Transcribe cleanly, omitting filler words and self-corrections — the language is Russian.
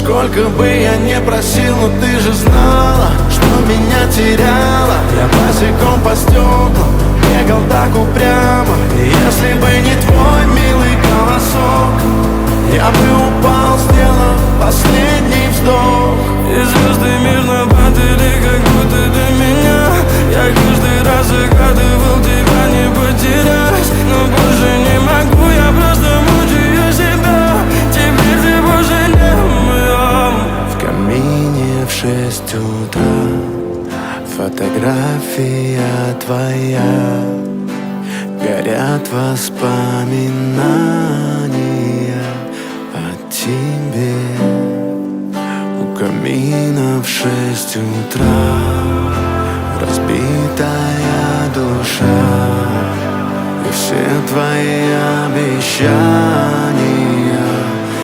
Сколько бы я не просил, но ты же знала, что меня теряла. Я босиком по стеклам бегал так упрямо. И если бы не твой милый голосок, я бы упал, сделав последний вздох. И звезды мирно падали, как будто до меня. Я каждый раз загадывал тебя не потерять, но больше не могу, я просто мучаю себя. Теперь ты больше не в моем. В камине в 6 утра фотография твоя, горят воспоминания о тебе. У камина в 6 утра разбитая душа, и все твои обещания